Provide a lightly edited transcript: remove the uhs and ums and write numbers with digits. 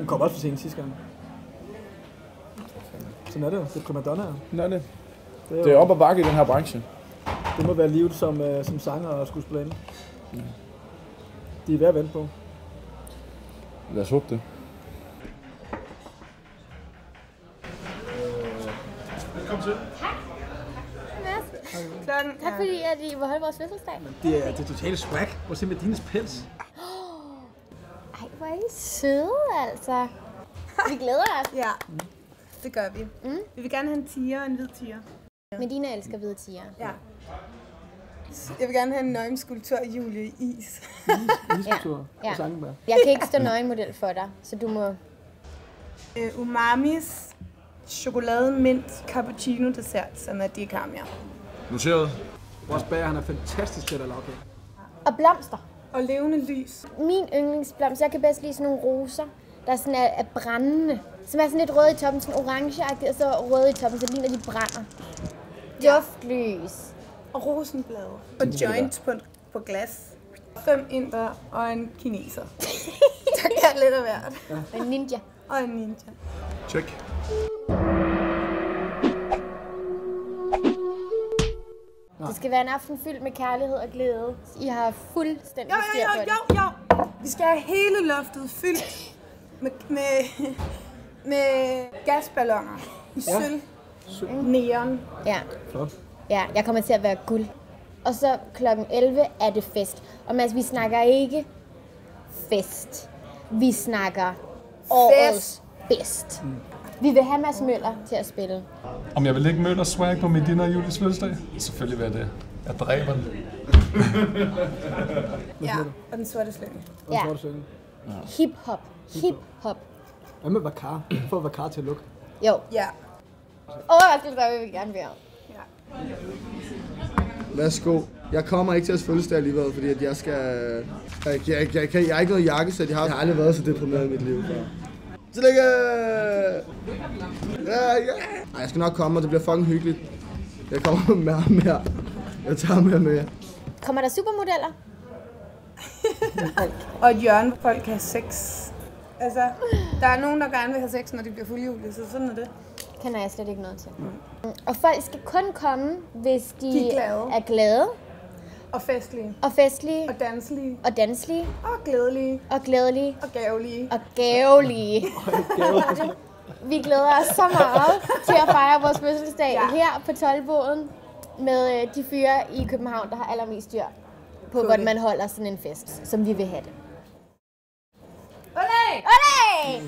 Hun kom også for sent sidste gang. Sådan er det jo. Det er primadonna. Nå, det er op ad bakke i den her branche. Det må være livet som sanger og skuespillerinde. De er ved at vente på. Lad os håbe det. Velkommen til. Tak fordi at I vil holde vores fødselsdag. Det er totalt swag. Prøv at se med dines pels. Ej, hvor er I søde, altså. Vi glæder os. Ja, det gør vi. Vi vil gerne have en tiger, en hvid tiger. Medina elsker hvide tiger. Ja. Jeg vil gerne have en nøgenskulptur af Julie i is. Iskulptur Ja. og Sangenberg. Jeg kan ikke stå nøgenmodel for dig, så du må... Umamis chokolade mint cappuccino dessert, som er dikamia. Noteret. Vores bager, han er fantastisk til at lave okay. Og blomster. Og levende lys. Min yndlingsblomst, jeg kan bedst lide sådan nogle roser, der sådan er brændende. Som er sådan lidt røde i toppen, sådan orangeagtigt, og så røde i toppen, så det ligner de brænder. Duftlys. Og rosenblade. Og joints på glas. 5 inder og en kineser. Der kan lidt af hvert. En ninja. Og en ninja. Check. Det skal være en aften fyldt med kærlighed og glæde. I har fuldstændig styr på det. Jo. Vi skal have hele loftet fyldt med gasballoner i sølv. Neon. Ja. Flot. Ja, jeg kommer til at være guld. Og så klokken 11 er det fest. Og Mads, vi snakker ikke fest. Vi snakker årets bedst. Vi vil have Mads Møller til at spille. Om jeg vil lægge Møllers swag på Medina og Julies fødselsdag? Selvfølgelig vil jeg det. Jeg dræber den. Ja, og den sorte slynge. Og så var det synge. Hip-hop. Hip-hop. Hvad med Vakar? Få Vakar til at lukke. Jo. Ja. Overraskelse, der vil vi gerne være. Værsgo. Jeg kommer ikke til at fødselsdag alligevel, fordi at jeg skal... Jeg har ikke noget jakkesæt. Jeg har aldrig været så deprimeret i mit liv før. Tillykke! Ja. Ej, jeg skal nok komme, og det bliver fucking hyggeligt. Jeg kommer med mere. Jeg tager med. Kommer der supermodeller? Og et hjørne, hvor folk kan have sex. Altså, der er nogen, der gerne vil have sex, når de bliver fuldhjulet, så sådan er det. Kender jeg slet ikke noget til. Og folk skal kun komme, hvis de er glade. Og festlige. Og festlige. Og danselige. Og danselige. Og glædelige. Og glædelige. Og gavelige. Og gavelige. Vi glæder os så meget til at fejre vores fødselsdag her på Toldboden med de fyre i København, der har allermest styr på, hvordan man holder sådan en fest, som vi vil have det. Olé! Olé!